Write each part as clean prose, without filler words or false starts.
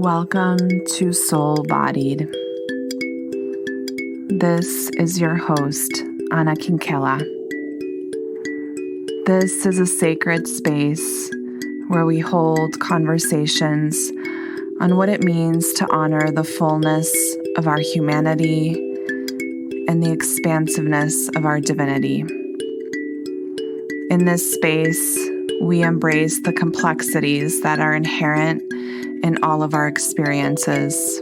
Welcome to Soul Bodied. This is your host, Anna Kinkela. This is a sacred space where we hold conversations on what it means to honor the fullness of our humanity and the expansiveness of our divinity. In this space, we embrace the complexities that are inherent in all of our experiences,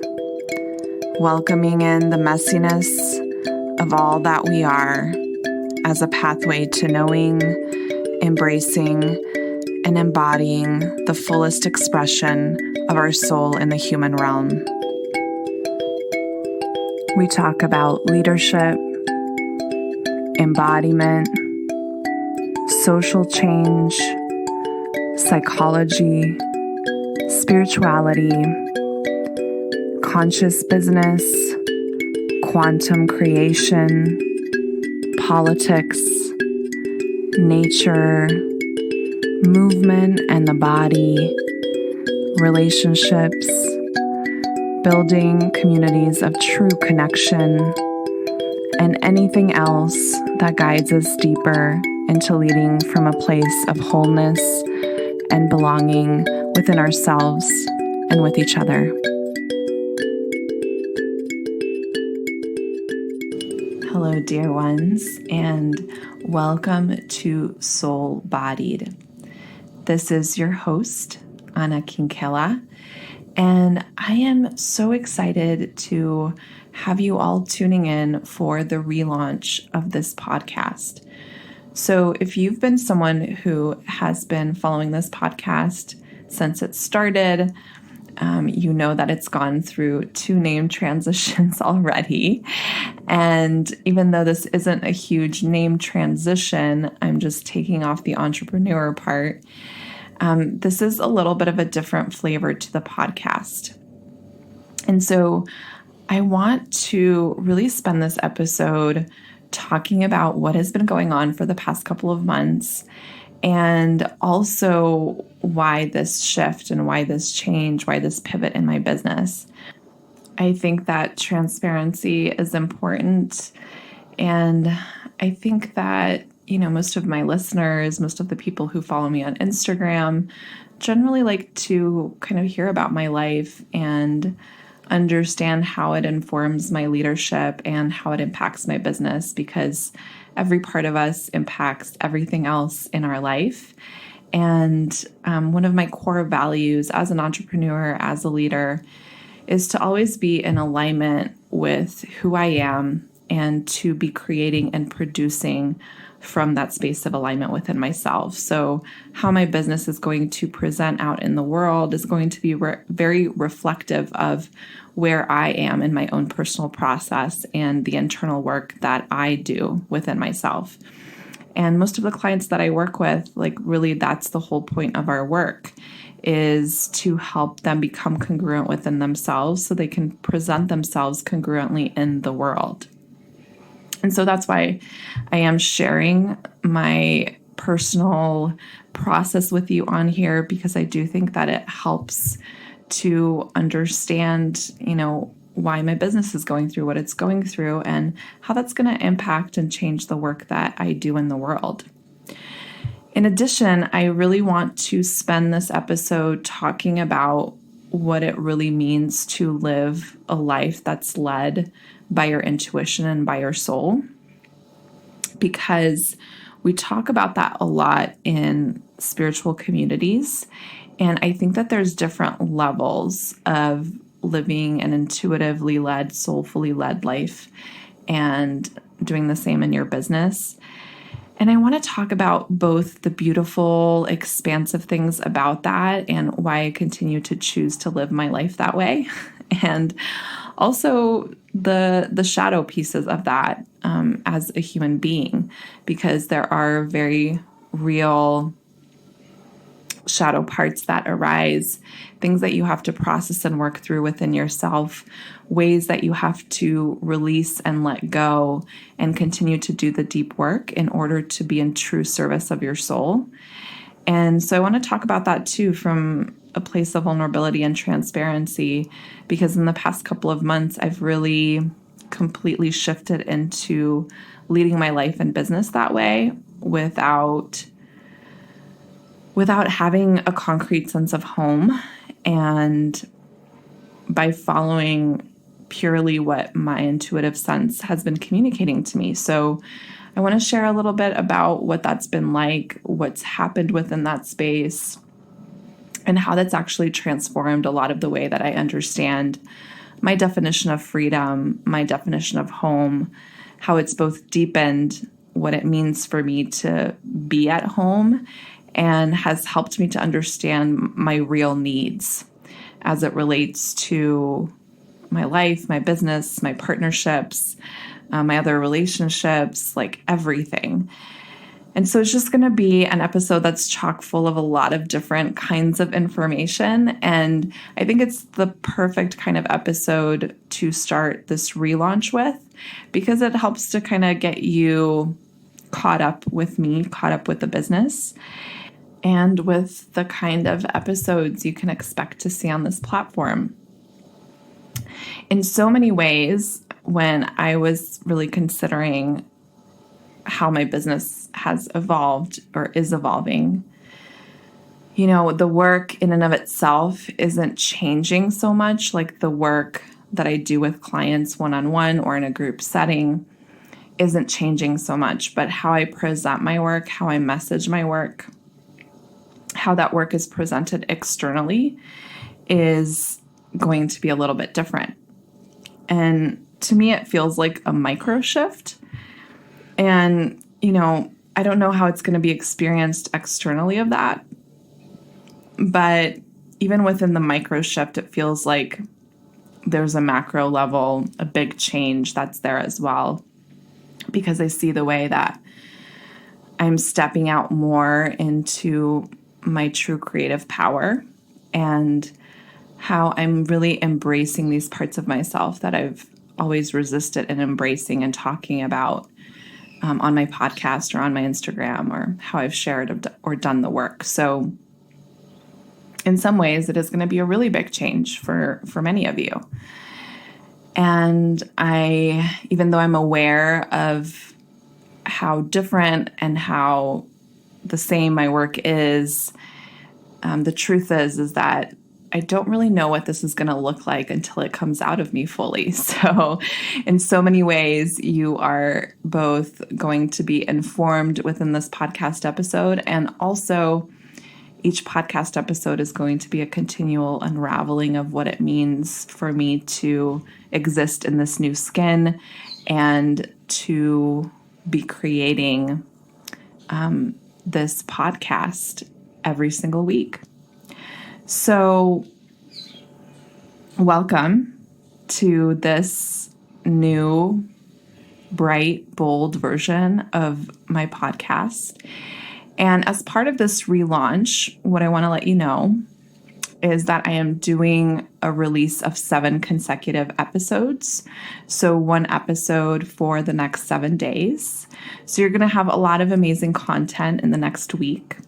welcoming in the messiness of all that we are as a pathway to knowing, embracing, and embodying the fullest expression of our soul in the human realm. We talk about leadership, embodiment, social change, psychology, spirituality, conscious business, quantum creation, politics, nature, movement and the body, relationships, building communities of true connection, and anything else that guides us deeper into leading from a place of wholeness and belonging within ourselves and with each other. Hello, dear ones, and welcome to Soul Bodied. This is your host, Anna Kinkela, and I am so excited to have you all tuning in for the relaunch of this podcast. So if you've been someone who has been following this podcast since it started, you know that it's gone through 2 name transitions already. And even though this isn't a huge name transition, I'm just taking off the entrepreneur part. This is a little bit of a different flavor to the podcast. And so I want to really spend this episode talking about what has been going on for the past couple of months, and also why this shift and why this change, why this pivot in my business. I think that transparency is important. And I think that, most of my listeners, most of the people who follow me on Instagram generally like to kind of hear about my life and understand how it informs my leadership and how it impacts my business, because every part of us impacts everything else in our life. And one of my core values as an entrepreneur, as a leader, is to always be in alignment with who I am and to be creating and producing from that space of alignment within myself. So how my business is going to present out in the world is going to be very reflective of where I am in my own personal process and the internal work that I do within myself. And most of the clients that I work with, really that's the whole point of our work, is to help them become congruent within themselves so they can present themselves congruently in the world. And so that's why I am sharing my personal process with you on here, because I do think that it helps to understand, why my business is going through what it's going through and how that's going to impact and change the work that I do in the world. In addition, I really want to spend this episode talking about what it really means to live a life that's led by your intuition and by your soul, because we talk about that a lot in spiritual communities. And I think that there's different levels of living an intuitively led, soulfully led life and doing the same in your business. And I want to talk about both the beautiful, expansive things about that and why I continue to choose to live my life that way, and also the shadow pieces of that as a human being, because there are very real shadow parts that arise, things that you have to process and work through within yourself, ways that you have to release and let go and continue to do the deep work in order to be in true service of your soul. And so I want to talk about that too from a place of vulnerability and transparency, because in the past couple of months, I've really completely shifted into leading my life and business that way without having a concrete sense of home, and by following purely what my intuitive sense has been communicating to me. So I want to share a little bit about what that's been like, what's happened within that space, and how that's actually transformed a lot of the way that I understand my definition of freedom, my definition of home, how it's both deepened what it means for me to be at home and has helped me to understand my real needs as it relates to my life, my business, my partnerships, my other relationships, like everything. And so it's just going to be an episode that's chock full of a lot of different kinds of information. And I think it's the perfect kind of episode to start this relaunch with, because it helps to kind of get you caught up with me, caught up with the business, and with the kind of episodes you can expect to see on this platform. In so many ways, when I was really considering how my business has evolved or is evolving, the work in and of itself isn't changing so much. Like the work that I do with clients one-on-one or in a group setting isn't changing so much, but how I present my work, how I message my work, how that work is presented externally is going to be a little bit different. And to me, it feels like a micro shift. And, I don't know how it's going to be experienced externally of that. But even within the micro shift, it feels like there's a macro level, a big change that's there as well. Because I see the way that I'm stepping out more into my true creative power and how I'm really embracing these parts of myself that I've always resisted in embracing and talking about on my podcast or on my Instagram, or how I've shared or done the work. So in some ways, it is going to be a really big change for many of you. And even though I'm aware of how different and how the same my work is, the truth is that I don't really know what this is going to look like until it comes out of me fully. So in so many ways, you are both going to be informed within this podcast episode, and also each podcast episode is going to be a continual unraveling of what it means for me to exist in this new skin and to be creating this podcast every single week. So welcome to this new, bright, bold version of my podcast. And as part of this relaunch, what I want to let you know is that I am doing a release of 7 consecutive episodes. So 1 episode for the next 7 days. So you're going to have a lot of amazing content in the next week.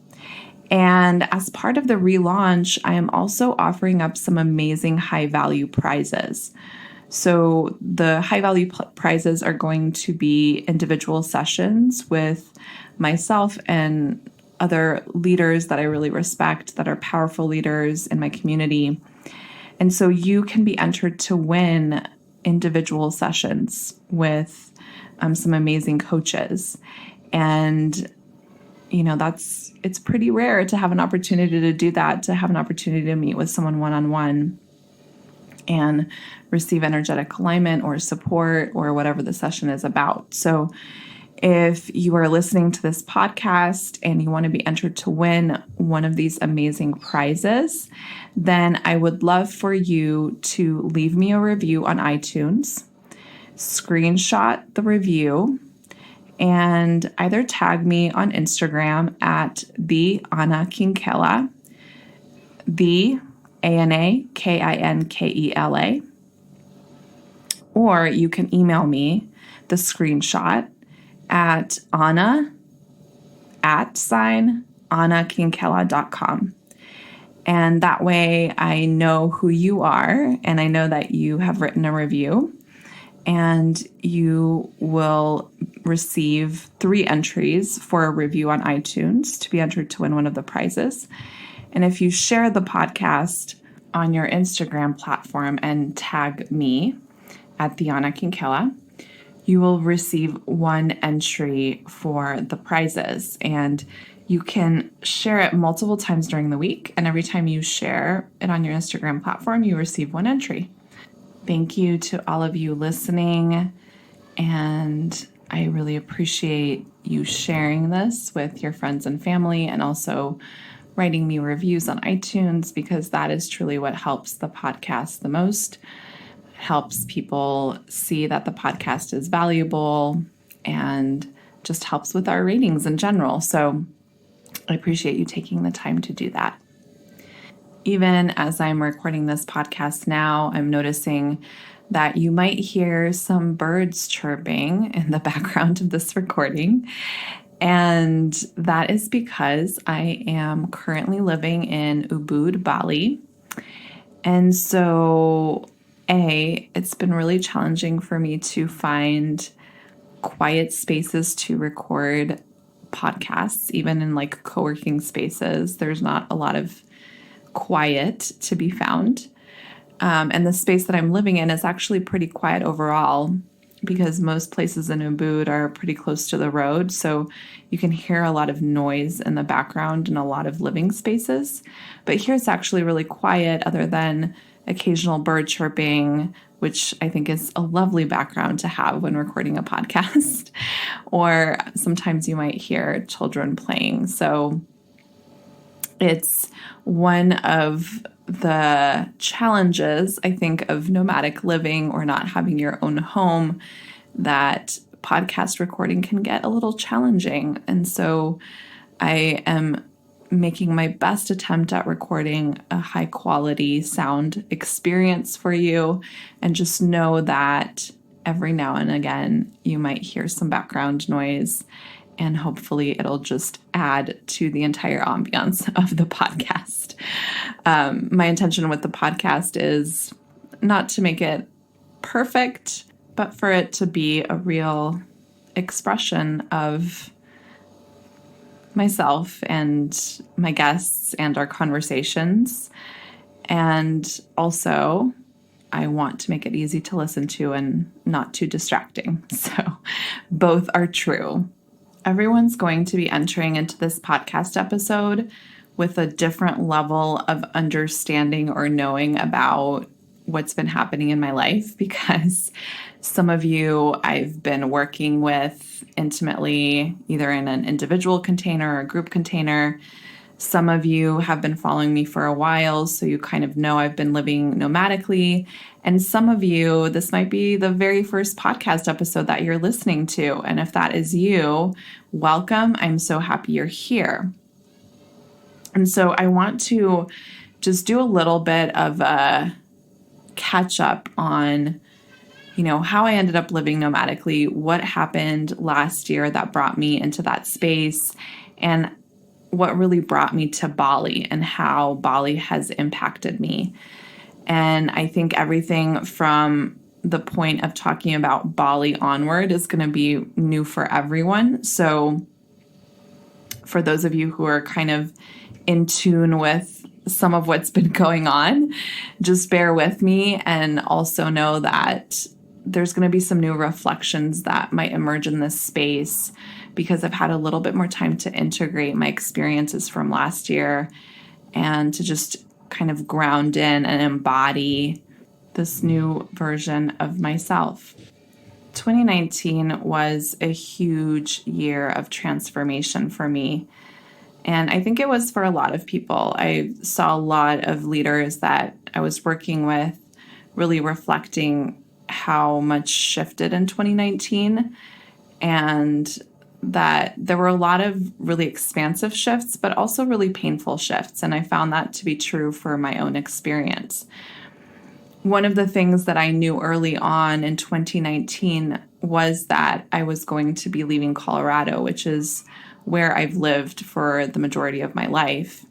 And as part of the relaunch, I am also offering up some amazing high-value prizes. So the high-value prizes are going to be individual sessions with myself and other leaders that I really respect, that are powerful leaders in my community. And so you can be entered to win individual sessions with some amazing coaches. And it's pretty rare to have an opportunity to do that, to have an opportunity to meet with someone one-on-one and receive energetic alignment or support or whatever the session is about. So if you are listening to this podcast and you want to be entered to win one of these amazing prizes, then I would love for you to leave me a review on iTunes, screenshot the review, and either tag me on Instagram at the Anna Kinkela, the ANAKINKELA, or you can email me the screenshot at Anna@AnnaKinkela.com. And that way I know who you are, and I know that you have written a review, and you will receive 3 entries for a review on iTunes to be entered to win one of the prizes. And if you share the podcast on your Instagram platform and tag me at Diana Kinkela, you will receive 1 entry for the prizes. And you can share it multiple times during the week. And every time you share it on your Instagram platform, you receive 1 entry. Thank you to all of you listening. And I really appreciate you sharing this with your friends and family, and also writing me reviews on iTunes, because that is truly what helps the podcast the most. It helps people see that the podcast is valuable and just helps with our ratings in general. So I appreciate you taking the time to do that. Even as I'm recording this podcast now, I'm noticing that you might hear some birds chirping in the background of this recording. And that is because I am currently living in Ubud, Bali. And so, it's been really challenging for me to find quiet spaces to record podcasts, even in like co-working spaces. There's not a lot of quiet to be found. And the space that I'm living in is actually pretty quiet overall, because most places in Ubud are pretty close to the road. So you can hear a lot of noise in the background in a lot of living spaces. But here it's actually really quiet, other than occasional bird chirping, which I think is a lovely background to have when recording a podcast. Or sometimes you might hear children playing. So it's one of the challenges, I think, of nomadic living or not having your own home, that podcast recording can get a little challenging. And so I am making my best attempt at recording a high quality sound experience for you. And just know that every now and again, you might hear some background noise, and hopefully it'll just add to the entire ambiance of the podcast. My intention with the podcast is not to make it perfect, but for it to be a real expression of myself and my guests and our conversations. And also, I want to make it easy to listen to and not too distracting. So both are true. Everyone's going to be entering into this podcast episode with a different level of understanding or knowing about what's been happening in my life, because some of you I've been working with intimately, either in an individual container or a group container. Some of you have been following me for a while, so you kind of know I've been living nomadically. And some of you, this might be the very first podcast episode that you're listening to. And if that is you, welcome. I'm so happy you're here. And so I want to just do a little bit of a catch up on, how I ended up living nomadically, what happened last year that brought me into that space, and what really brought me to Bali and how Bali has impacted me. And I think everything from the point of talking about Bali onward is going to be new for everyone. So for those of you who are kind of in tune with some of what's been going on, just bear with me, and also know that there's going to be some new reflections that might emerge in this space, because I've had a little bit more time to integrate my experiences from last year and to just kind of ground in and embody this new version of myself. 2019 was a huge year of transformation for me. And I think it was for a lot of people. I saw a lot of leaders that I was working with really reflecting how much shifted in 2019, and that there were a lot of really expansive shifts, but also really painful shifts. And I found that to be true for my own experience. One of the things that I knew early on in 2019 was that I was going to be leaving Colorado, which is where I've lived for the majority of my life.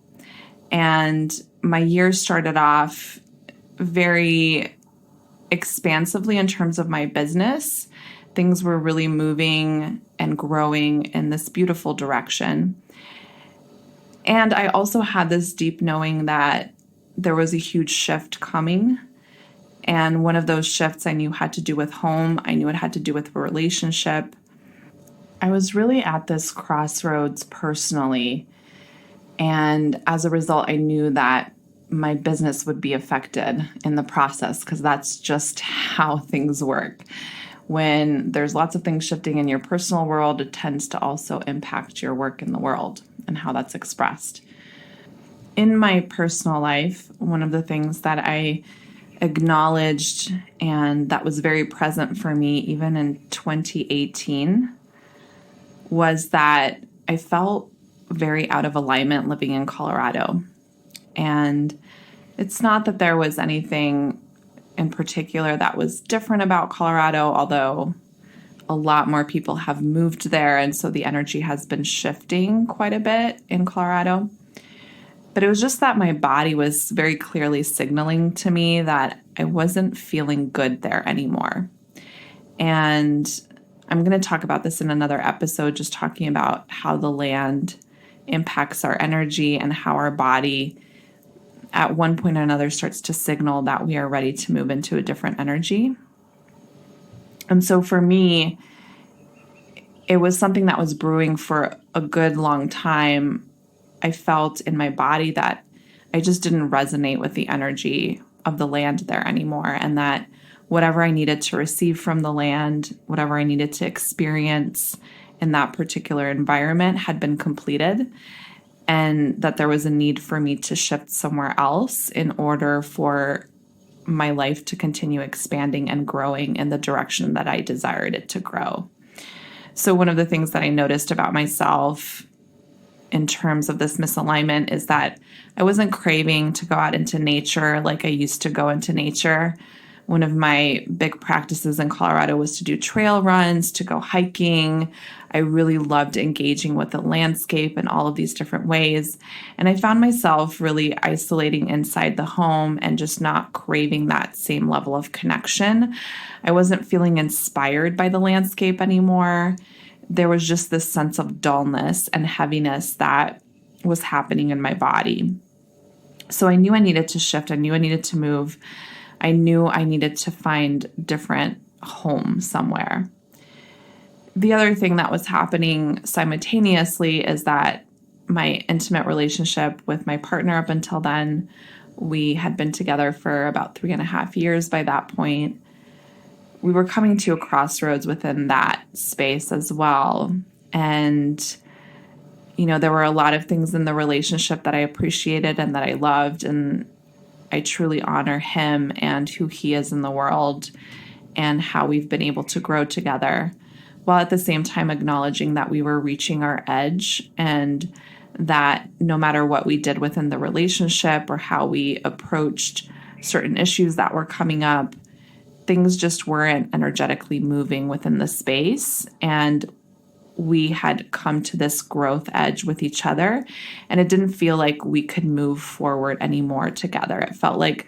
And my year started off very expansively in terms of my business. Things were really moving and growing in this beautiful direction. And I also had this deep knowing that there was a huge shift coming. And one of those shifts I knew had to do with home. I knew it had to do with a relationship. I was really at this crossroads personally. And as a result, I knew that my business would be affected in the process because that's just how things work. When there's lots of things shifting in your personal world, it tends to also impact your work in the world and how that's expressed. In my personal life, one of the things that I acknowledged and that was very present for me even in 2018 was that I felt very out of alignment living in Colorado. And it's not that there was anything in particular that was different about Colorado, although a lot more people have moved there. And so the energy has been shifting quite a bit in Colorado. But it was just that my body was very clearly signaling to me that I wasn't feeling good there anymore. And I'm going to talk about this in another episode, just talking about how the land impacts our energy and how our body at one point or another starts to signal that we are ready to move into a different energy. And so for me, it was something that was brewing for a good long time. I felt in my body that I just didn't resonate with the energy of the land there anymore, and that whatever I needed to receive from the land, whatever I needed to experience in that particular environment had been completed, and that there was a need for me to shift somewhere else in order for my life to continue expanding and growing in the direction that I desired it to grow. So one of the things that I noticed about myself in terms of this misalignment is that I wasn't craving to go out into nature like I used to go into nature. One of my big practices in Colorado was to do trail runs, to go hiking. I really loved engaging with the landscape in all of these different ways. And I found myself really isolating inside the home and just not craving that same level of connection. I wasn't feeling inspired by the landscape anymore. There was just this sense of dullness and heaviness that was happening in my body. So I knew I needed to shift. I knew I needed to move. I knew I needed to find different home somewhere. The other thing that was happening simultaneously is that my intimate relationship with my partner up until then, we had been together for about 3.5 years by that point. We were coming to a crossroads within that space as well. And, there were a lot of things in the relationship that I appreciated and that I loved, and I truly honor him and who he is in the world and how we've been able to grow together, while at the same time acknowledging that we were reaching our edge and that no matter what we did within the relationship or how we approached certain issues that were coming up, things just weren't energetically moving within the space. And we had come to this growth edge with each other, and it didn't feel like we could move forward anymore together. It felt like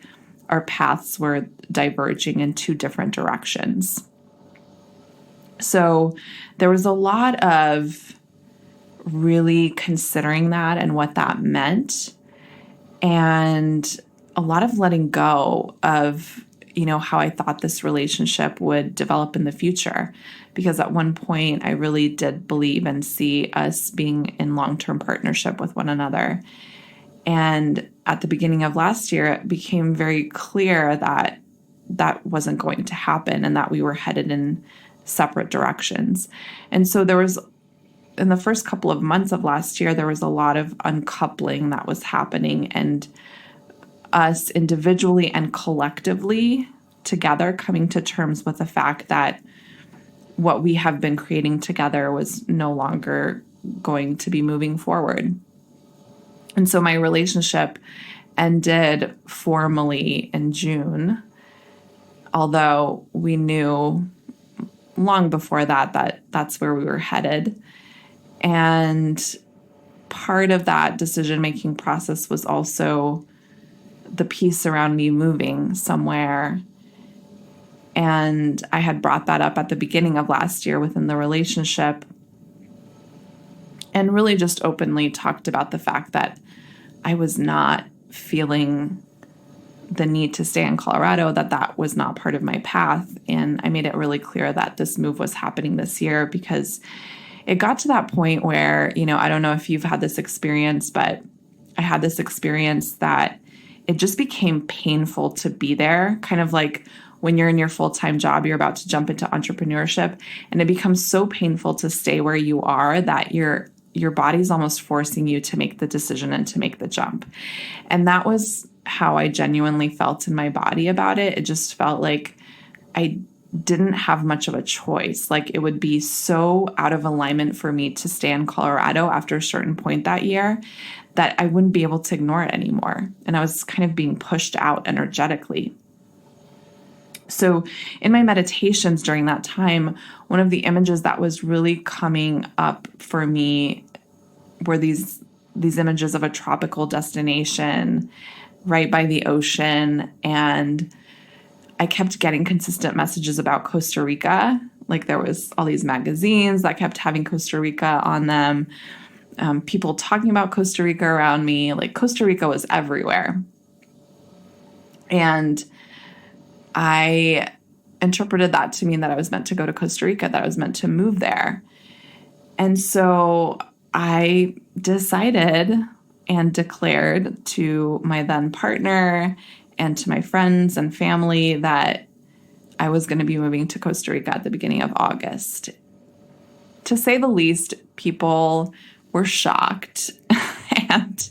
our paths were diverging in two different directions. So there was a lot of really considering that and what that meant, and a lot of letting go of how I thought this relationship would develop in the future. Because at one point, I really did believe and see us being in long-term partnership with one another. And at the beginning of last year, it became very clear that that wasn't going to happen and that we were headed in separate directions. And so there was, in the first couple of months of last year, there was a lot of uncoupling that was happening, and us individually and collectively together coming to terms with the fact that what we have been creating together was no longer going to be moving forward. And so my relationship ended formally in June, although we knew long before that that's where we were headed. And part of that decision-making process was also the piece around me moving somewhere. And I had brought that up at the beginning of last year within the relationship, and really just openly talked about the fact that I was not feeling the need to stay in Colorado, that was not part of my path. And I made it really clear that this move was happening this year, because it got to that point where, I don't know if you've had this experience, but I had this experience that it just became painful to be there. Kind of like when you're in your full-time job, you're about to jump into entrepreneurship, and it becomes so painful to stay where you are that your body's almost forcing you to make the decision and to make the jump. And that was how I genuinely felt in my body about it. It just felt like I didn't have much of a choice. Like it would be so out of alignment for me to stay in Colorado after a certain point that year that I wouldn't be able to ignore it anymore. And I was kind of being pushed out energetically. So in my meditations during that time, one of the images that was really coming up for me were these images of a tropical destination right by the ocean. And I kept getting consistent messages about Costa Rica. Like there was all these magazines that kept having Costa Rica on them. People talking about Costa Rica around me. Like Costa Rica was everywhere. And I interpreted that to mean that I was meant to go to Costa Rica, that I was meant to move there. And so I decided and declared to my then partner and to my friends and family that I was going to be moving to Costa Rica at the beginning of August. To say the least, people were shocked. And,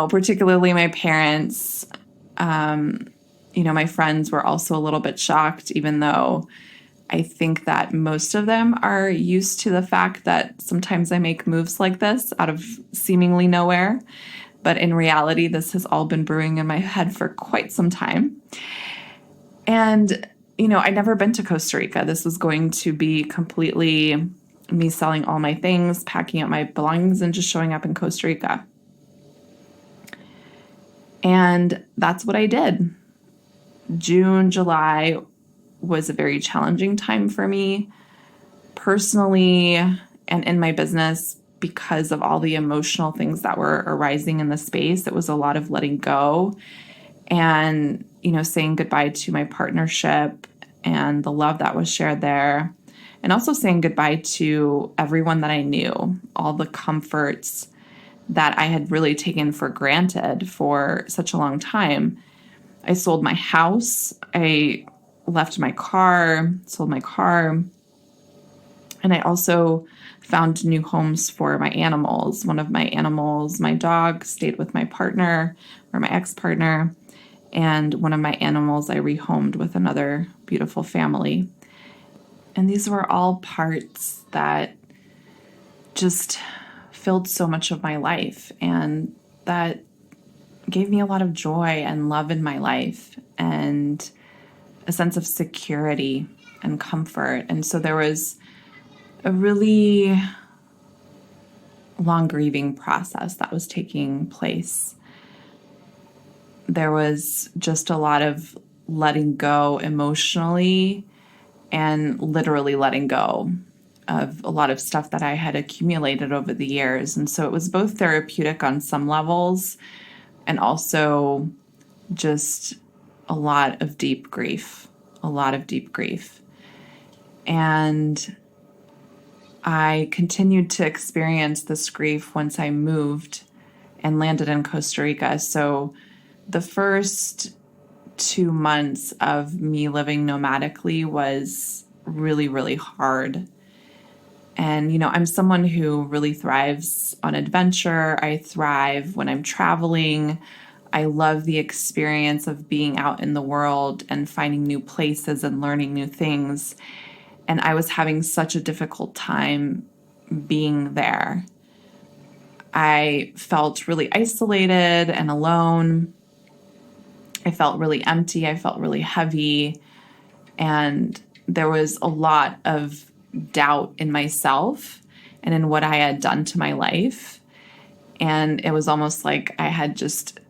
particularly my parents, my friends were also a little bit shocked, even though I think that most of them are used to the fact that sometimes I make moves like this out of seemingly nowhere. But in reality, this has all been brewing in my head for quite some time. And, I'd never been to Costa Rica. This was going to be completely me selling all my things, packing up my belongings, and just showing up in Costa Rica. And that's what I did. June, July was a very challenging time for me personally and in my business because of all the emotional things that were arising in the space. It was a lot of letting go and, saying goodbye to my partnership and the love that was shared there. And also saying goodbye to everyone that I knew, all the comforts that I had really taken for granted for such a long time. I sold my house. I left my car, sold my car. And I also found new homes for my animals. One of my animals, my dog, stayed with my partner or my ex-partner. And one of my animals I rehomed with another beautiful family. And these were all parts that just filled so much of my life, and that gave me a lot of joy and love in my life and a sense of security and comfort. And so there was a really long grieving process that was taking place. There was just a lot of letting go emotionally and literally letting go of a lot of stuff that I had accumulated over the years. And so it was both therapeutic on some levels and also just a lot of deep grief. And I continued to experience this grief once I moved and landed in Costa Rica. So the first 2 months of me living nomadically was really, really hard. And, I'm someone who really thrives on adventure. I thrive when I'm traveling. I love the experience of being out in the world and finding new places and learning new things. And I was having such a difficult time being there. I felt really isolated and alone. I felt really empty. I felt really heavy. And there was a lot of doubt in myself and in what I had done to my life. And it was almost like I had just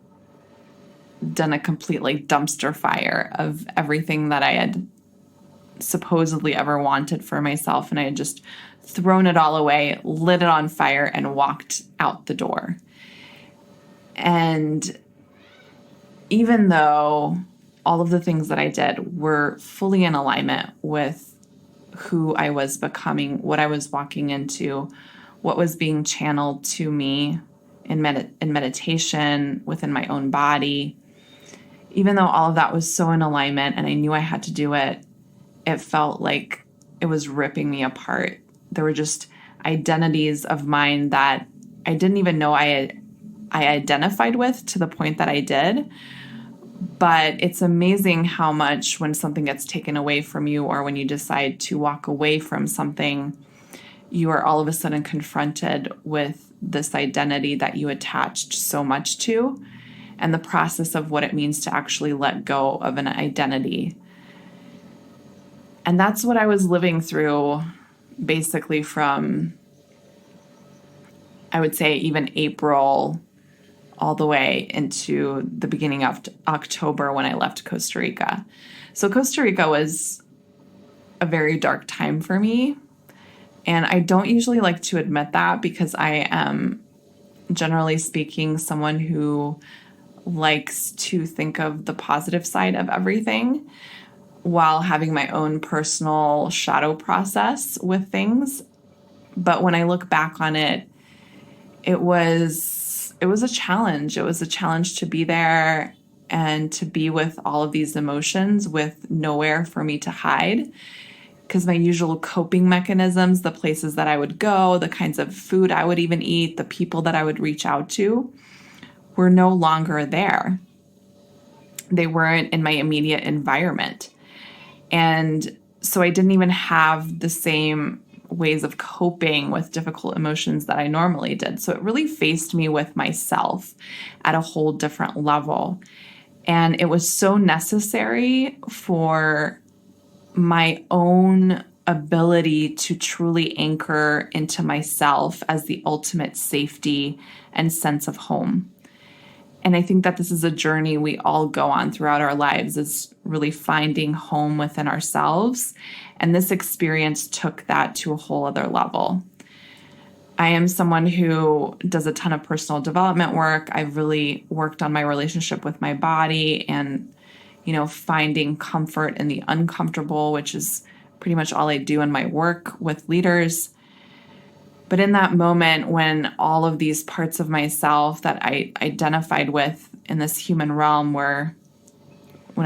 done a complete dumpster fire of everything that I had supposedly ever wanted for myself. And I had just thrown it all away, lit it on fire, and walked out the door. And even though all of the things that I did were fully in alignment with who I was becoming, what I was walking into, what was being channeled to me in meditation, within my own body, even though all of that was so in alignment and I knew I had to do it, it felt like it was ripping me apart. There were just identities of mine that I didn't even know I identified with, to the point that I did. But it's amazing how much, when something gets taken away from you, or when you decide to walk away from something, you are all of a sudden confronted with this identity that you attached so much to, and the process of what it means to actually let go of an identity. And that's what I was living through, basically from, I would say, even April all the way into the beginning of October, when I left Costa Rica. So Costa Rica was a very dark time for me. And I don't usually like to admit that, because I am, generally speaking, someone who likes to think of the positive side of everything, while having my own personal shadow process with things. But when I look back on it, it was a challenge. It was a challenge to be there and to be with all of these emotions with nowhere for me to hide. Because my usual coping mechanisms, the places that I would go, the kinds of food I would even eat, the people that I would reach out to, were no longer there. They weren't in my immediate environment. And so I didn't even have the same ways of coping with difficult emotions that I normally did. So it really faced me with myself at a whole different level. And it was so necessary for my own ability to truly anchor into myself as the ultimate safety and sense of home. And I think that this is a journey we all go on throughout our lives, is really finding home within ourselves. And this experience took that to a whole other level. I am someone who does a ton of personal development work. I've really worked on my relationship with my body and, finding comfort in the uncomfortable, which is pretty much all I do in my work with leaders. But in that moment, when all of these parts of myself that I identified with in this human realm when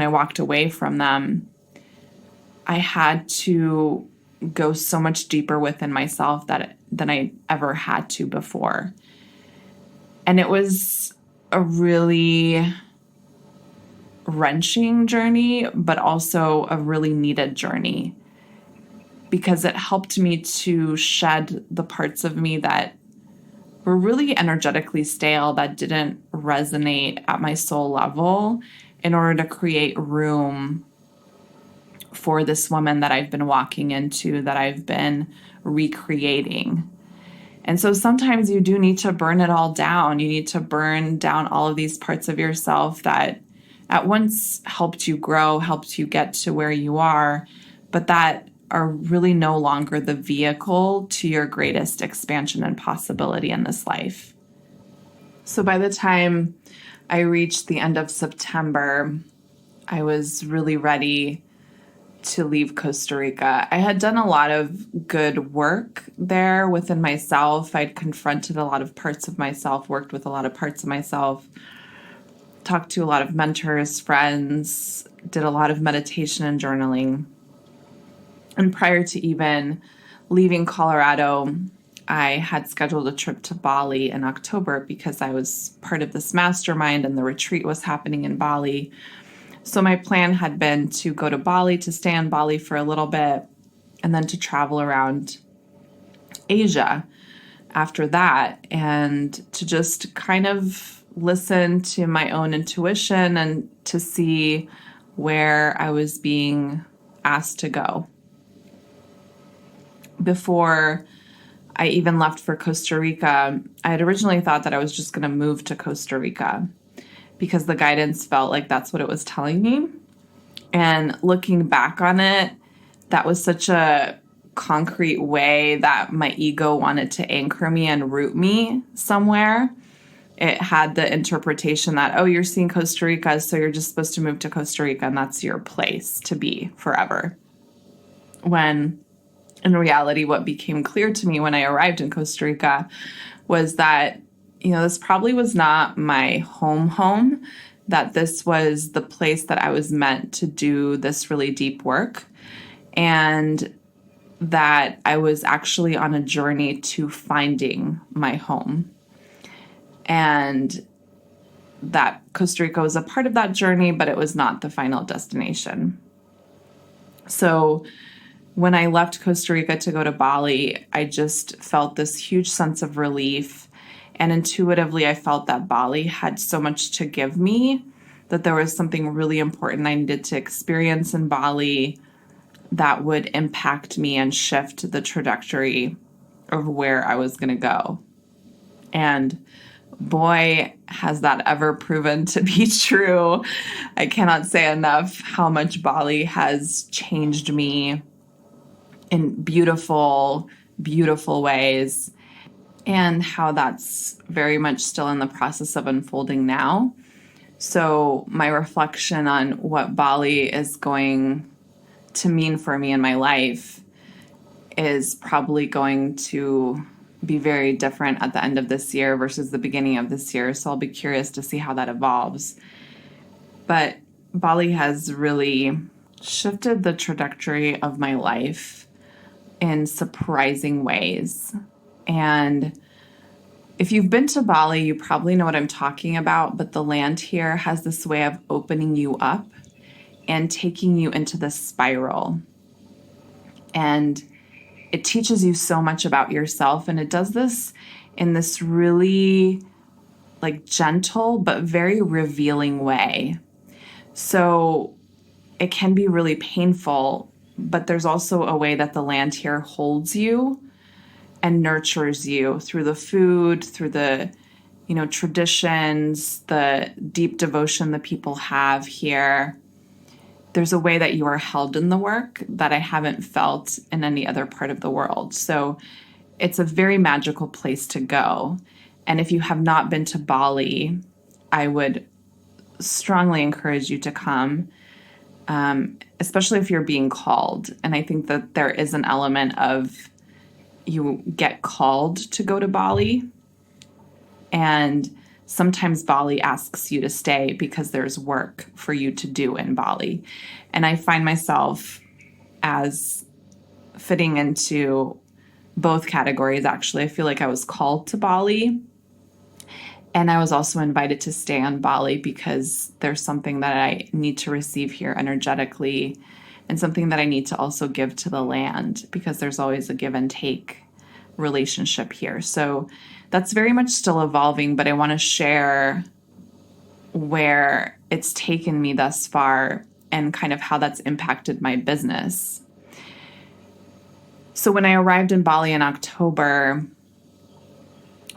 I walked away from them, I had to go so much deeper within myself than I ever had to before. And it was a really wrenching journey, but also a really needed journey, because it helped me to shed the parts of me that were really energetically stale, that didn't resonate at my soul level, in order to create room for this woman that I've been walking into, that I've been recreating. And so sometimes you do need to burn it all down. You need to burn down all of these parts of yourself that at once helped you grow, helped you get to where you are, but that are really no longer the vehicle to your greatest expansion and possibility in this life. So by the time I reached the end of September, I was really ready to leave Costa Rica. I had done a lot of good work there within myself. I'd confronted a lot of parts of myself, worked with a lot of parts of myself, talked to a lot of mentors, friends, did a lot of meditation and journaling. And prior to even leaving Colorado, I had scheduled a trip to Bali in October, because I was part of this mastermind and the retreat was happening in Bali. So my plan had been to go to Bali, to stay in Bali for a little bit, and then to travel around Asia after that, and to just kind of listen to my own intuition and to see where I was being asked to go. Before I even left for Costa Rica. I had originally thought that I was just going to move to Costa Rica because the guidance felt like that's what it was telling me. And looking back on it, that was such a concrete way that my ego wanted to anchor me and root me somewhere. It had the interpretation that, oh, you're seeing Costa Rica, so you're just supposed to move to Costa Rica and that's your place to be forever. When in reality, what became clear to me when I arrived in Costa Rica was that, this probably was not my home, that this was the place that I was meant to do this really deep work, and that I was actually on a journey to finding my home. And that Costa Rica was a part of that journey, but it was not the final destination. So when I left Costa Rica to go to Bali, I just felt this huge sense of relief. And intuitively, I felt that Bali had so much to give me, that there was something really important I needed to experience in Bali that would impact me and shift the trajectory of where I was going to go. And boy, has that ever proven to be true. I cannot say enough how much Bali has changed me in beautiful, beautiful ways, and how that's very much still in the process of unfolding now. So my reflection on what Bali is going to mean for me in my life is probably going to be very different at the end of this year versus the beginning of this year. So I'll be curious to see how that evolves. But Bali has really shifted the trajectory of my life in surprising ways. And if you've been to Bali, you probably know what I'm talking about, but the land here has this way of opening you up and taking you into this spiral. And it teaches you so much about yourself, and it does this in this really gentle but very revealing way. So it can be really painful, but there's also a way that the land here holds you and nurtures you through the food, through the traditions, the deep devotion that people have here. There's a way that you are held in the work that I haven't felt in any other part of the world. So it's a very magical place to go. And if you have not been to Bali, I would strongly encourage you to come, especially if you're being called. And I think that there is an element of you get called to go to Bali, and sometimes Bali asks you to stay because there's work for you to do in Bali. And I find myself as fitting into both categories, actually. I feel like I was called to Bali, and I was also invited to stay on Bali because there's something that I need to receive here energetically, and something that I need to also give to the land, because there's always a give and take relationship here. So that's very much still evolving, but I want to share where it's taken me thus far and kind of how that's impacted my business. So when I arrived in Bali in October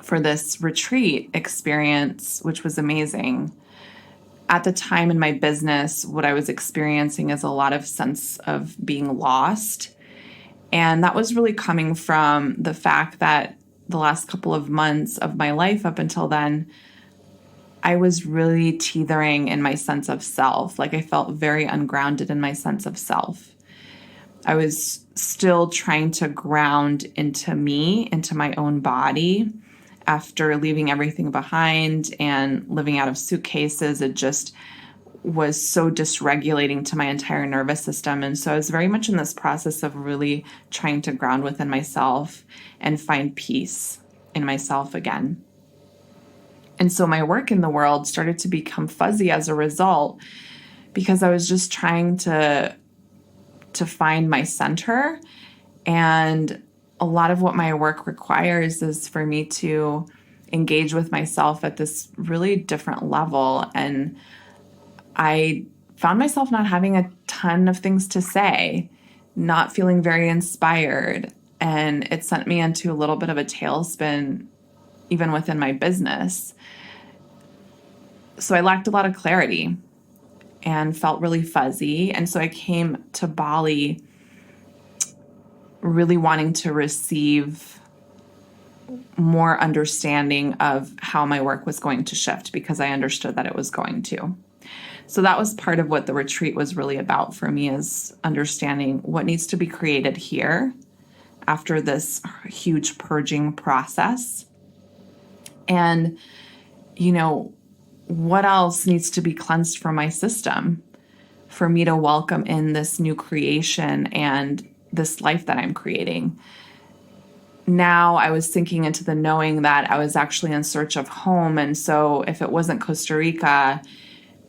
for this retreat experience, which was amazing, at the time in my business, what I was experiencing is a lot of sense of being lost. And that was really coming from the fact that the last couple of months of my life up until then, I was really teetering in my sense of self. I felt very ungrounded in my sense of self. I was still trying to ground into me, into my own body. After leaving everything behind and living out of suitcases, it just was so dysregulating to my entire nervous system. And so I was very much in this process of really trying to ground within myself and find peace in myself again. And so my work in the world started to become fuzzy as a result, because I was just trying to find my center. And a lot of what my work requires is for me to engage with myself at this really different level. And I found myself not having a ton of things to say, not feeling very inspired. and it sent me into a little bit of a tailspin, even within my business. So I lacked a lot of clarity and felt really fuzzy. And so I came to Bali really wanting to receive more understanding of how my work was going to shift, because I understood that it was going to. So that was part of what the retreat was really about for me, is understanding what needs to be created here after this huge purging process. And, what else needs to be cleansed from my system for me to welcome in this new creation and this life that I'm creating. Now I was sinking into the knowing that I was actually in search of home. And so if it wasn't Costa Rica,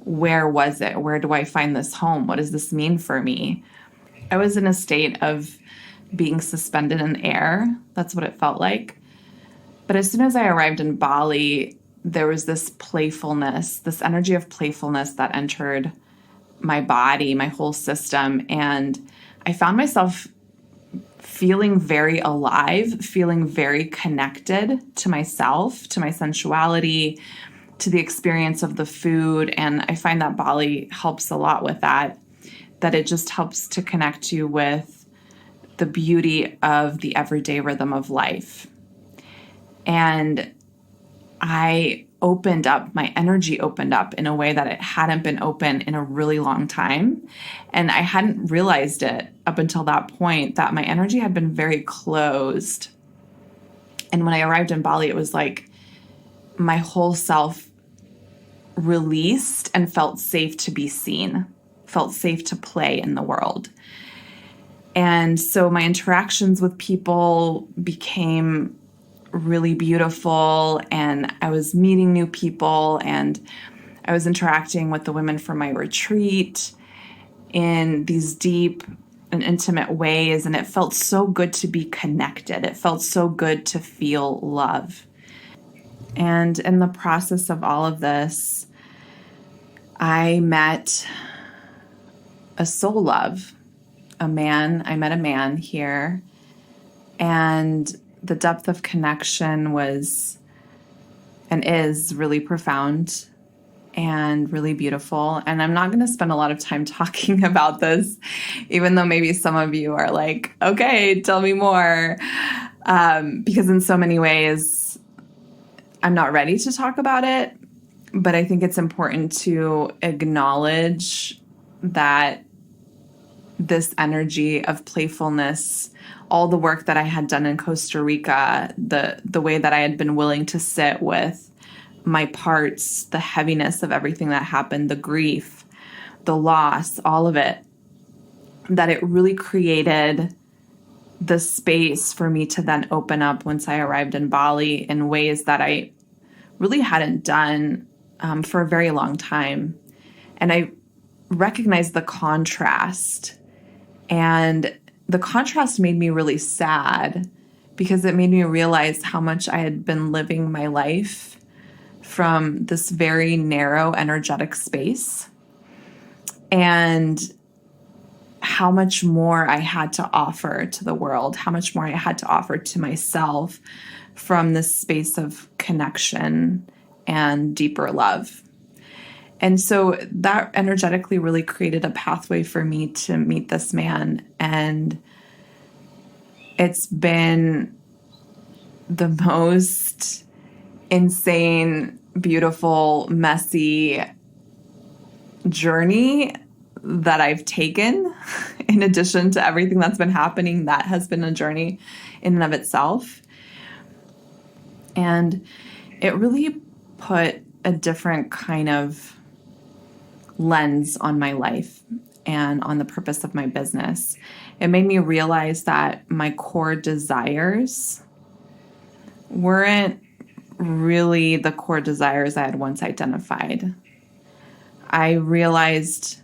where was it? Where do I find this home? What does this mean for me? I was in a state of being suspended in air. That's what it felt like. But as soon as I arrived in Bali, there was this playfulness, this energy of playfulness that entered my body, my whole system. And I found myself feeling very alive, feeling very connected to myself, to my sensuality, to the experience of the food. And I find that Bali helps a lot with that it just helps to connect you with the beauty of the everyday rhythm of life. And I opened up, my energy opened up in a way that it hadn't been open in a really long time. And I hadn't realized it up until that point, that my energy had been very closed. And when I arrived in Bali, it was like my whole self released and felt safe to be seen, felt safe to play in the world. And so my interactions with people became really beautiful, and I was meeting new people, and I was interacting with the women from my retreat in these deep and intimate ways, and it felt so good to be connected. It felt so good to feel love. And in the process of all of this, I met a soul love, I met a man here, and the depth of connection was and is really profound and really beautiful. And I'm not going to spend a lot of time talking about this, even though maybe some of you are like, okay, tell me more. Because in so many ways, I'm not ready to talk about it, but I think it's important to acknowledge that this energy of playfulness, all the work that I had done in Costa Rica, the way that I had been willing to sit with my parts, the heaviness of everything that happened, the grief, the loss, all of it, that it really created the space for me to then open up once I arrived in Bali in ways that I really hadn't done for a very long time. And I recognized the contrast. And the contrast made me really sad, because it made me realize how much I had been living my life from this very narrow energetic space, and how much more I had to offer to the world, how much more I had to offer to myself from this space of connection and deeper love. And so that energetically really created a pathway for me to meet this man. And it's been the most insane, beautiful, messy journey that I've taken. In addition to everything that's been happening, that has been a journey in and of itself. And it really put a different kind of lens on my life and on the purpose of my business. It made me realize that my core desires weren't really the core desires I had once identified. I realized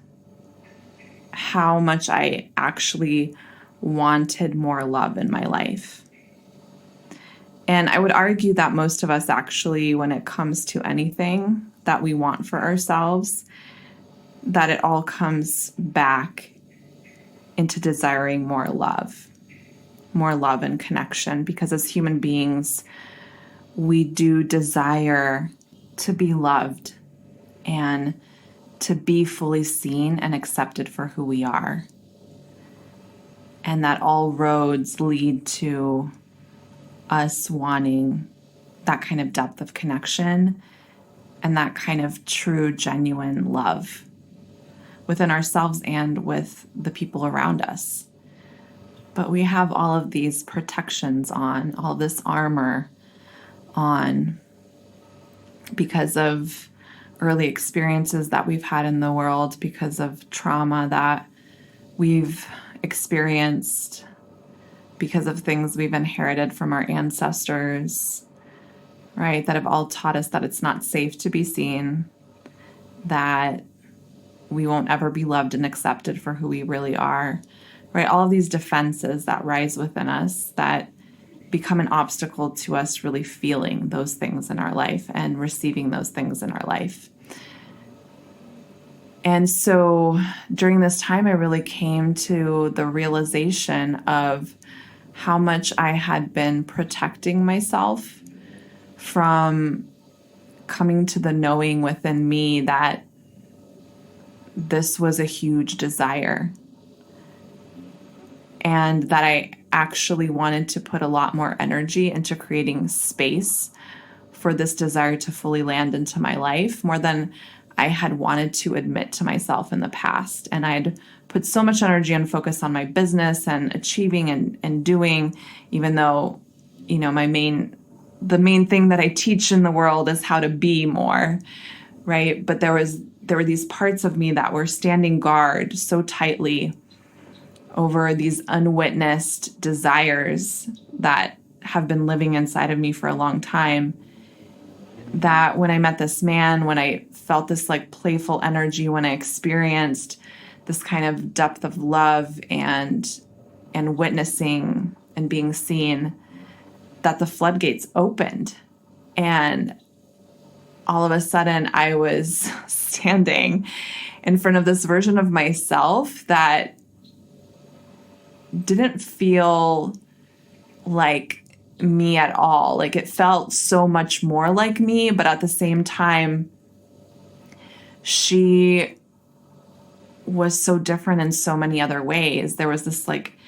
how much I actually wanted more love in my life. And I would argue that most of us actually, when it comes to anything that we want for ourselves, that it all comes back into desiring more love. more love and connection, because as human beings, we do desire to be loved and to be fully seen and accepted for who we are. And that all roads lead to us wanting that kind of depth of connection and that kind of true, genuine love within ourselves and with the people around us. But we have all of these protections on, all this armor on, because of early experiences that we've had in the world, because of trauma that we've experienced, because of things we've inherited from our ancestors, right? That have all taught us that it's not safe to be seen, that we won't ever be loved and accepted for who we really are, right? All of these defenses that rise within us that become an obstacle to us really feeling those things in our life and receiving those things in our life. And so during this time, I really came to the realization of how much I had been protecting myself from coming to the knowing within me that this was a huge desire, and that I actually wanted to put a lot more energy into creating space for this desire to fully land into my life, more than I had wanted to admit to myself in the past. And I'd put so much energy and focus on my business and achieving and doing, even though, you know, the main thing that I teach in the world is how to be more, right? But there were these parts of me that were standing guard so tightly over these unwitnessed desires that have been living inside of me for a long time, that when I met this man, when I felt this like playful energy, when I experienced this kind of depth of love and witnessing and being seen, that the floodgates opened. And all of a sudden I was standing in front of this version of myself that didn't feel like me at all. Like, it felt so much more like me, but at the same time, she was so different in so many other ways. There was this like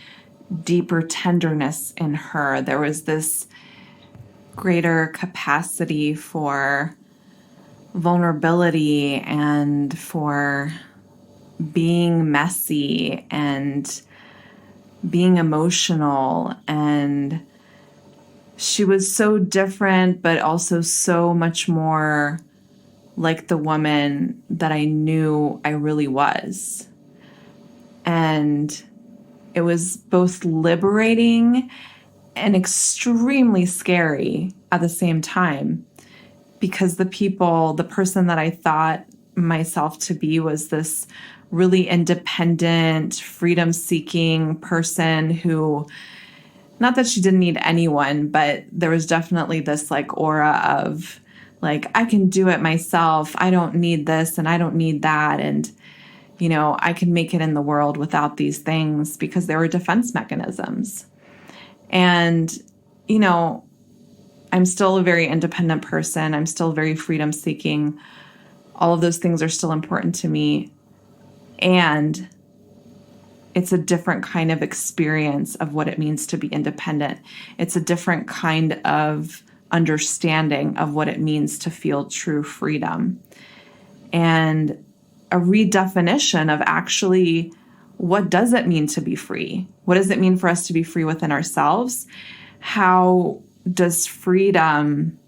deeper tenderness in her. There was this greater capacity for vulnerability and for being messy and being emotional. And she was so different, but also so much more like the woman that I knew I really was. And it was both liberating and extremely scary at the same time, because the person that I thought myself to be was this really independent, freedom-seeking person who, not that she didn't need anyone, but there was definitely this like aura of like, I can do it myself. I don't need this and I don't need that. And, you know, I can make it in the world without these things, because there were defense mechanisms. And, you know, I'm still a very independent person. I'm still very freedom-seeking. All of those things are still important to me. And it's a different kind of experience of what it means to be independent. It's a different kind of understanding of what it means to feel true freedom. And a redefinition of actually, what does it mean to be free? What does it mean for us to be free within ourselves? How does freedom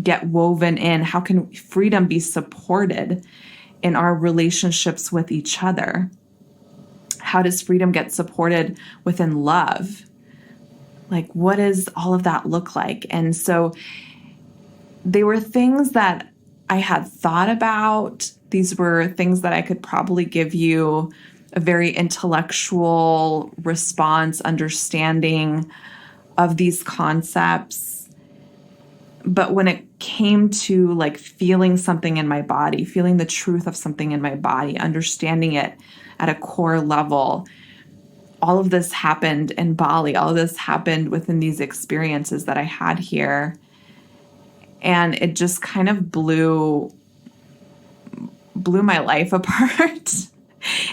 get woven in? How can freedom be supported in our relationships with each other? How does freedom get supported within love? Like, what does all of that look like? And so they were things that I had thought about. These were things that I could probably give you a very intellectual response, understanding of these concepts. But when it came to like feeling something in my body, feeling the truth of something in my body, understanding it at a core level, all of this happened in Bali. All of this happened within these experiences that I had here. And it just kind of blew my life apart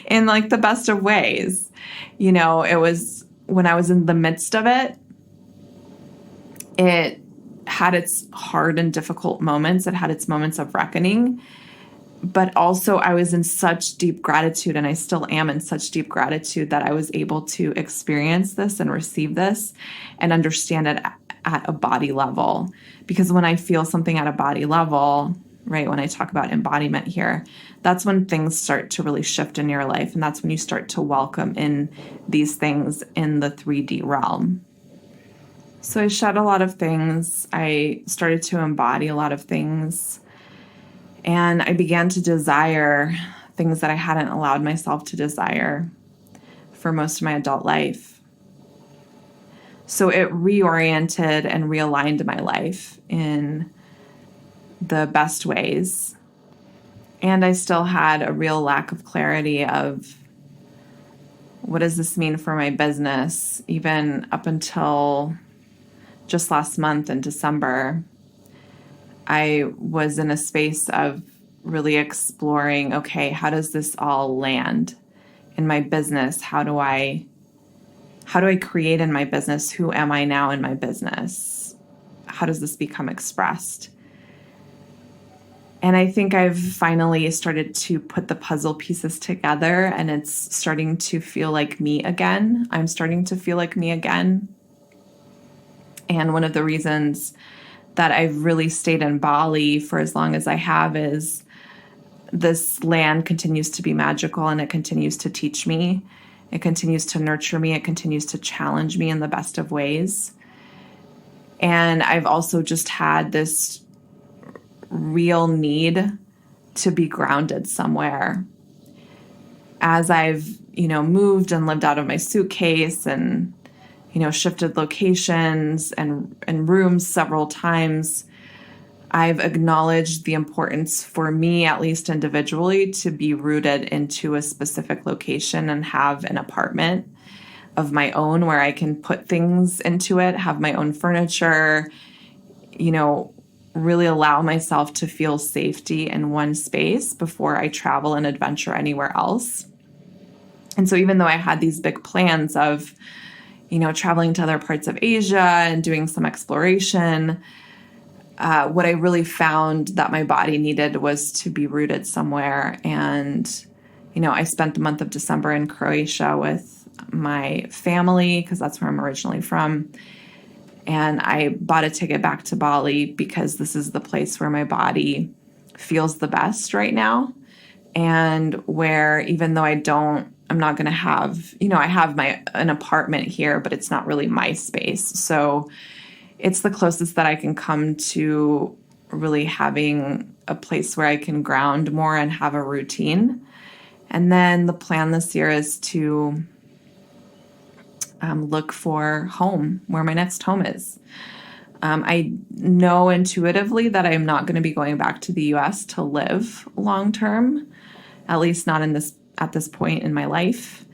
in like the best of ways. You know, it was when I was in the midst of it, it had its hard and difficult moments. It had its moments of reckoning. But also I was in such deep gratitude, and I still am in such deep gratitude that I was able to experience this and receive this and understand it at a body level. Because when I feel something at a body level, right, when I talk about embodiment here, that's when things start to really shift in your life. And that's when you start to welcome in these things in the 3D realm. So I shed a lot of things. I started to embody a lot of things. And I began to desire things that I hadn't allowed myself to desire for most of my adult life. So it reoriented and realigned my life in the best ways. And I still had a real lack of clarity of what does this mean for my business, even up until just last month in December. I was in a space of really exploring, okay, how does this all land in my business? How do I create in my business? Who am I now in my business? How does this become expressed? And I think I've finally started to put the puzzle pieces together, and it's starting to feel like me again. I'm starting to feel like me again. And one of the reasons that I've really stayed in Bali for as long as I have is this land continues to be magical, and it continues to teach me. It continues to nurture me. It continues to challenge me in the best of ways. And I've also just had this real need to be grounded somewhere. As I've, moved and lived out of my suitcase and shifted locations and rooms several times, I've acknowledged the importance for me, at least individually, to be rooted into a specific location and have an apartment of my own where I can put things into it, have my own furniture, really allow myself to feel safety in one space before I travel and adventure anywhere else. And so even though I had these big plans of traveling to other parts of Asia and doing some exploration, what I really found that my body needed was to be rooted somewhere. And, I spent the month of December in Croatia with my family because that's where I'm originally from. And I bought a ticket back to Bali because this is the place where my body feels the best right now. And where even though I'm not going to have, I have an apartment here, but it's not really my space. So it's the closest that I can come to really having a place where I can ground more and have a routine. And then the plan this year is to look for home, where my next home is. I know intuitively that I'm not going to be going back to the US to live long term, at least not at this point in my life.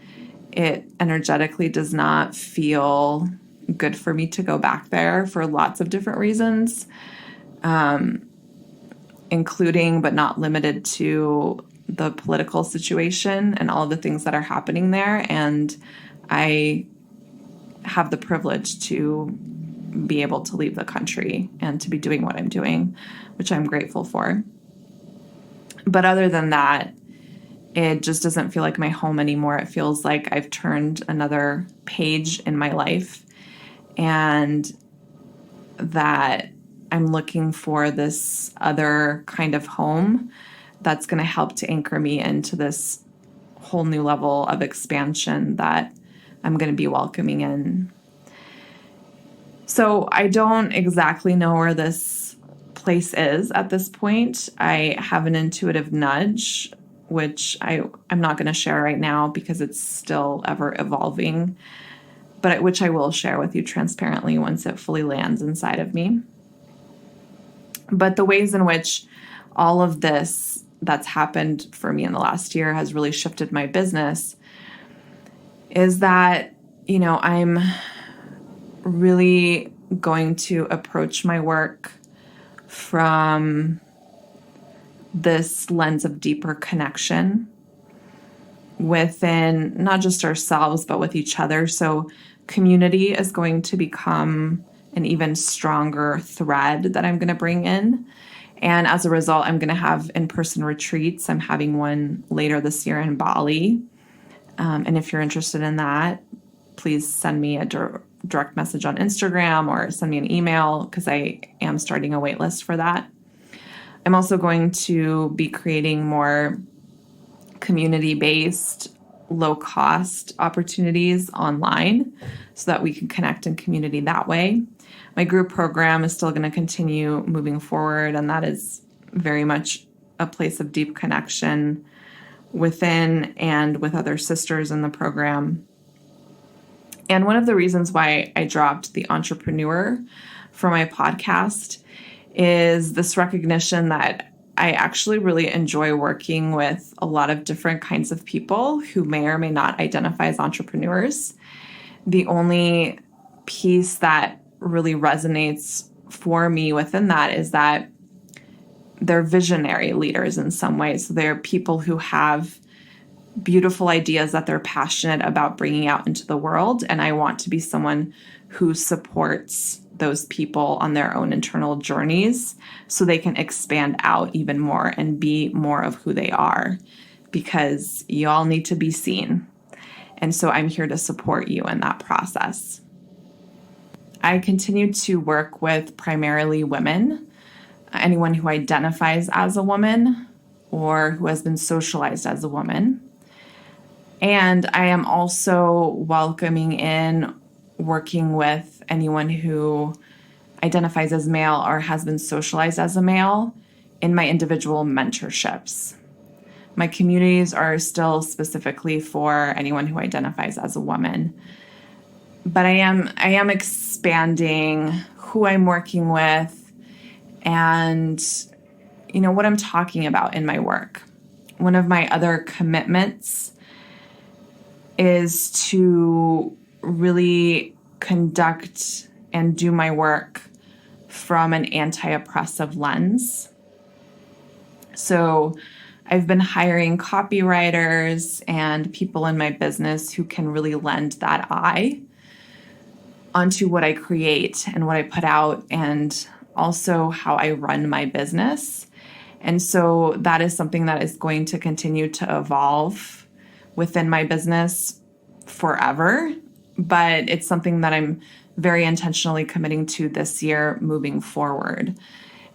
It energetically does not feel good for me to go back there for lots of different reasons, including but not limited to the political situation and all of the things that are happening there. And I have the privilege to be able to leave the country and to be doing what I'm doing, which I'm grateful for. But other than that, it just doesn't feel like my home anymore. It feels like I've turned another page in my life, and that I'm looking for this other kind of home that's going to help to anchor me into this whole new level of expansion that I'm going to be welcoming in. So I don't exactly know where this place is at this point. I have an intuitive nudge, which I'm not going to share right now because it's still ever evolving, but which I will share with you transparently once it fully lands inside of me. But the ways in which all of this that's happened for me in the last year has really shifted my business is that, I'm really going to approach my work from this lens of deeper connection within not just ourselves, but with each other. So community is going to become an even stronger thread that I'm going to bring in. And as a result, I'm going to have in-person retreats. I'm having one later this year in Bali. And if you're interested in that, please send me a direct message on Instagram or send me an email, because I am starting a wait list for that. I'm also going to be creating more community-based, low-cost opportunities online so that we can connect in community that way. My group program is still going to continue moving forward, and that is very much a place of deep connection within and with other sisters in the program. And one of the reasons why I dropped the entrepreneur for my podcast is this recognition that I actually really enjoy working with a lot of different kinds of people who may or may not identify as entrepreneurs. The only piece that really resonates for me within that is that they're visionary leaders in some ways. So they're people who have beautiful ideas that they're passionate about bringing out into the world. And I want to be someone who supports those people on their own internal journeys so they can expand out even more and be more of who they are, because you all need to be seen. And so I'm here to support you in that process. I continue to work with primarily women, anyone who identifies as a woman or who has been socialized as a woman. And I am also welcoming in working with anyone who identifies as male or has been socialized as a male in my individual mentorships. My communities are still specifically for anyone who identifies as a woman. But I am expanding who I'm working with and, what I'm talking about in my work. One of my other commitments is to really conduct and do my work from an anti-oppressive lens. So I've been hiring copywriters and people in my business who can really lend that eye onto what I create and what I put out, and also how I run my business. And so that is something that is going to continue to evolve within my business forever, but it's something that I'm very intentionally committing to this year moving forward.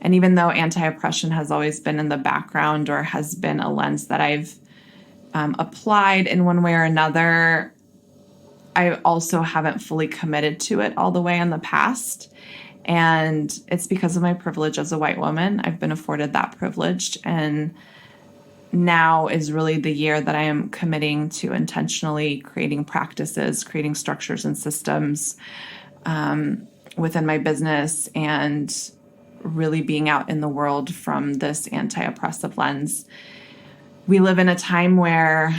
And even though anti-oppression has always been in the background or has been a lens that I've applied in one way or another, I also haven't fully committed to it all the way in the past. And it's because of my privilege as a white woman. I've been afforded that privilege. And now is really the year that I am committing to intentionally creating practices, creating structures and systems within my business, and really being out in the world from this anti-oppressive lens. We live in a time where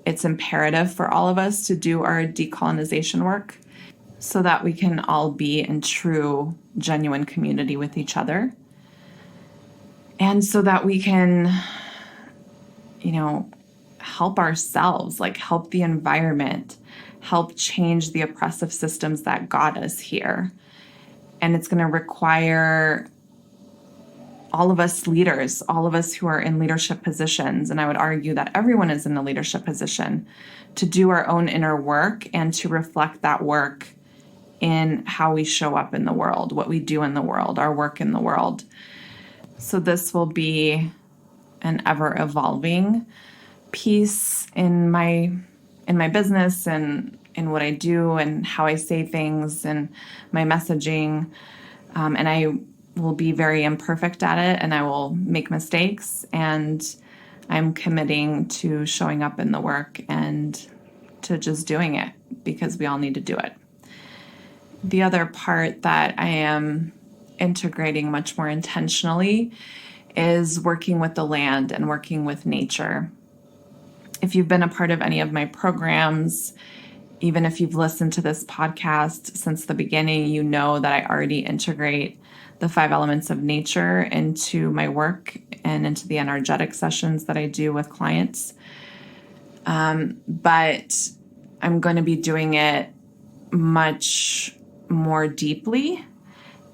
it's imperative for all of us to do our decolonization work so that we can all be in true, genuine community with each other. And so that we can, help ourselves, help the environment, help change the oppressive systems that got us here. And it's going to require all of us leaders, all of us who are in leadership positions, and I would argue that everyone is in a leadership position, to do our own inner work and to reflect that work in how we show up in the world, what we do in the world, our work in the world. So this will be an ever-evolving piece in my business and in what I do and how I say things and my messaging. And I will be very imperfect at it, and I will make mistakes, and I'm committing to showing up in the work and to just doing it because we all need to do it. The other part that I am integrating much more intentionally is working with the land and working with nature. If you've been a part of any of my programs, Even if you've listened to this podcast since the beginning, you know that I already integrate the 5 elements of nature into my work and into the energetic sessions that I do with clients. But I'm going to be doing it much more deeply.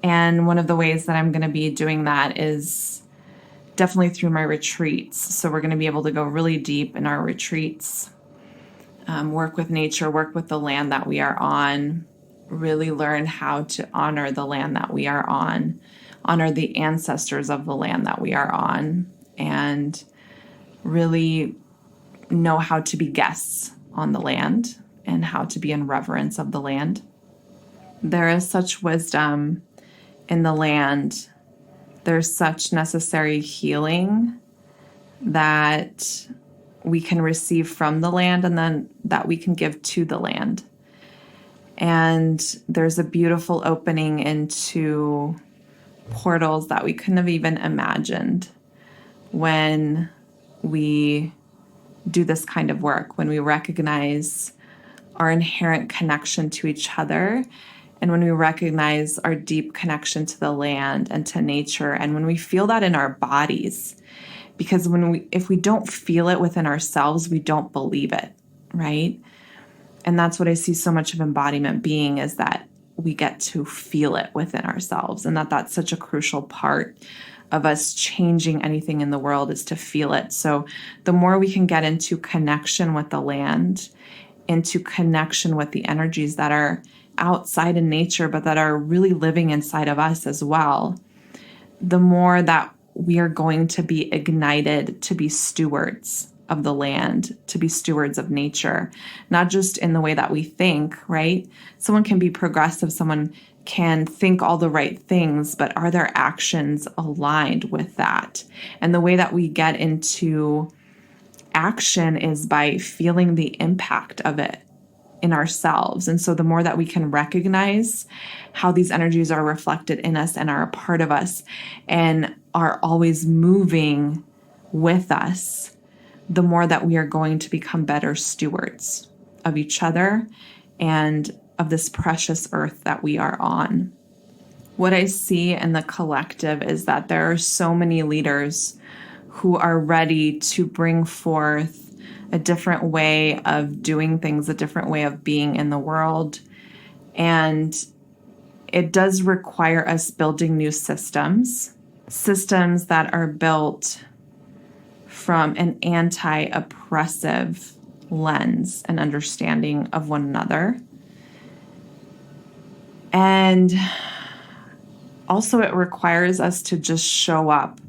And one of the ways that I'm going to be doing that is definitely through my retreats. So we're going to be able to go really deep in our retreats, work with nature, work with the land that we are on, really learn how to honor the land that we are on, honor the ancestors of the land that we are on, and really know how to be guests on the land and how to be in reverence of the land. There is such wisdom in the land. There's such necessary healing that we can receive from the land and then that we can give to the land. And there's a beautiful opening into portals that we couldn't have even imagined when we do this kind of work, when we recognize our inherent connection to each other, and when we recognize our deep connection to the land and to nature, and when we feel that in our bodies. Because if we don't feel it within ourselves, we don't believe it, right? And that's what I see so much of embodiment being, is that we get to feel it within ourselves, and that's such a crucial part of us changing anything in the world, is to feel it. So the more we can get into connection with the land, into connection with the energies that are outside in nature, but that are really living inside of us as well, the more that we are going to be ignited to be stewards of the land, to be stewards of nature, not just in the way that we think, right? Someone can be progressive, someone can think all the right things, but are their actions aligned with that? And the way that we get into action is by feeling the impact of it in ourselves. And so the more that we can recognize how these energies are reflected in us and are a part of us and are always moving with us, the more that we are going to become better stewards of each other and of this precious earth that we are on. What I see in the collective is that there are so many leaders who are ready to bring forth a different way of doing things, a different way of being in the world. And it does require us building new systems that are built from an anti-oppressive lens and understanding of one another. And also it requires us to just show up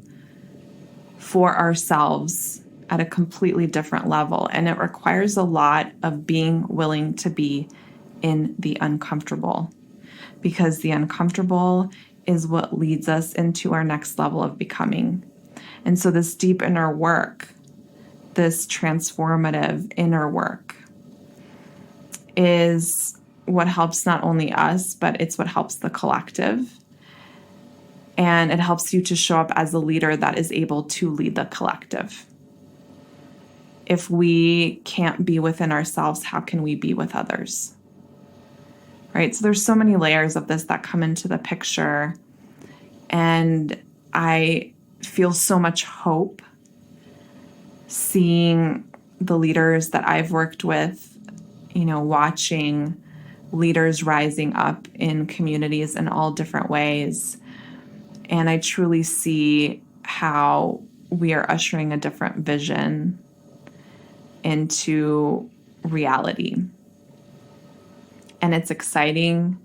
for ourselves at a completely different level. And it requires a lot of being willing to be in the uncomfortable, because the uncomfortable is what leads us into our next level of becoming. And so this deep inner work, this transformative inner work, is what helps not only us, but it's what helps the collective. And it helps you to show up as a leader that is able to lead the collective. If we can't be within ourselves, how can we be with others? Right? So there's so many layers of this that come into the picture. And I feel so much hope seeing the leaders that I've worked with, watching leaders rising up in communities in all different ways. And I truly see how we are ushering a different vision into reality. And it's exciting.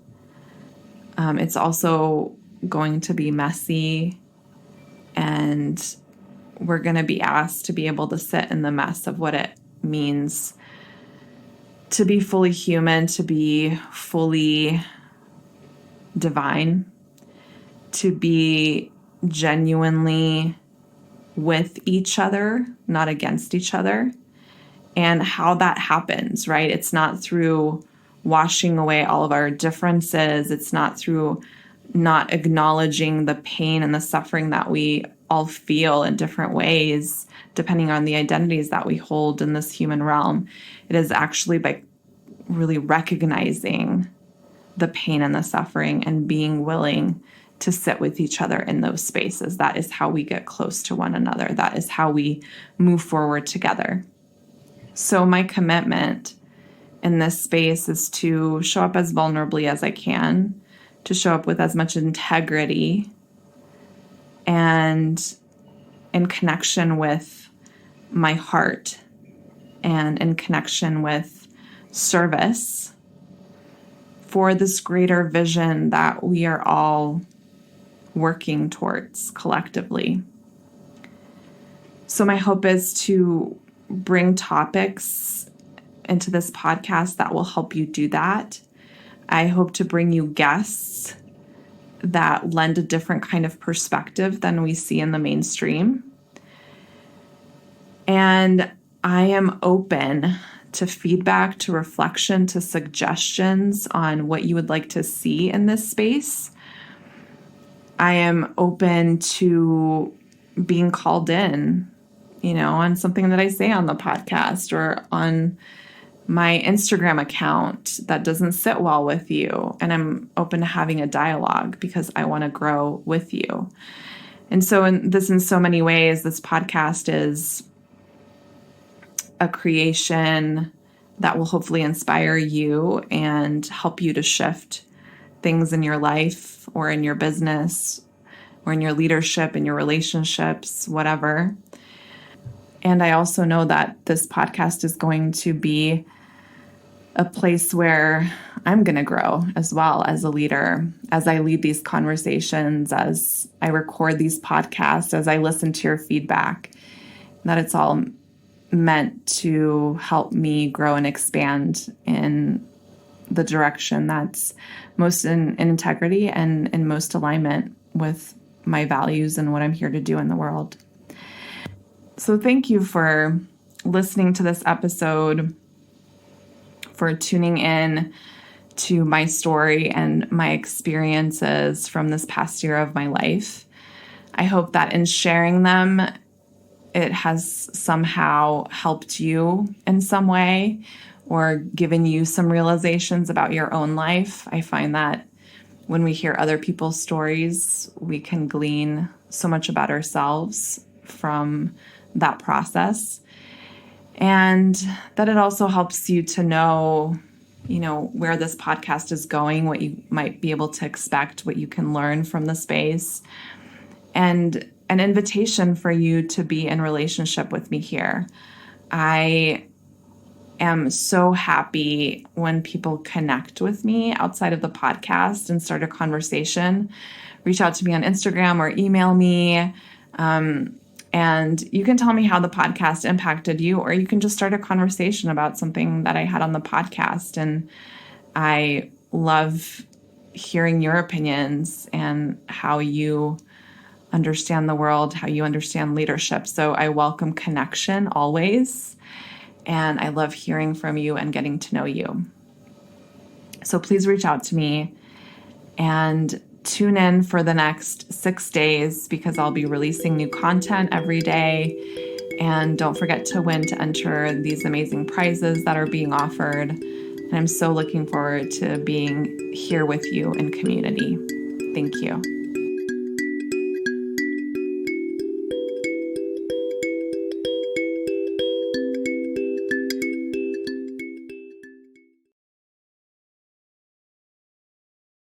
It's also going to be messy. And we're going to be asked to be able to sit in the mess of what it means to be fully human, to be fully divine, to be genuinely with each other, not against each other, and how that happens, right? It's not through washing away all of our differences. It's not through not acknowledging the pain and the suffering that we all feel in different ways, depending on the identities that we hold in this human realm. It is actually by really recognizing the pain and the suffering and being willing to sit with each other in those spaces. That is how we get close to one another. That is how we move forward together. So my commitment in this space is to show up as vulnerably as I can, to show up with as much integrity and in connection with my heart and in connection with service for this greater vision that we are all working towards collectively. So my hope is to bring topics into this podcast that will help you do that. I hope to bring you guests that lend a different kind of perspective than we see in the mainstream. And I am open to feedback, to reflection, to suggestions on what you would like to see in this space. I am open to being called in, on something that I say on the podcast or on my Instagram account that doesn't sit well with you. And I'm open to having a dialogue because I want to grow with you. And so in so many ways, this podcast is a creation that will hopefully inspire you and help you to shift things in your life or in your business or in your leadership, in your relationships, whatever. And I also know that this podcast is going to be a place where I'm going to grow as well as a leader, as I lead these conversations, as I record these podcasts, as I listen to your feedback, that it's all meant to help me grow and expand in the direction that's most in integrity and in most alignment with my values and what I'm here to do in the world. So thank you for listening to this episode, for tuning in to my story and my experiences from this past year of my life. I hope that in sharing them, it has somehow helped you in some way or given you some realizations about your own life. I find that when we hear other people's stories, we can glean so much about ourselves from that process. And that it also helps you to know, where this podcast is going, what you might be able to expect, what you can learn from the space, and an invitation for you to be in relationship with me here. I am so happy when people connect with me outside of the podcast and start a conversation. Reach out to me on Instagram or email me. And you can tell me how the podcast impacted you, or you can just start a conversation about something that I had on the podcast. And I love hearing your opinions and how you understand the world, how you understand leadership. So I welcome connection always. And I love hearing from you and getting to know you. So please reach out to me and tune in for the next 6 days because I'll be releasing new content every day. And don't forget to win to enter these amazing prizes that are being offered. And I'm so looking forward to being here with you in community. Thank you.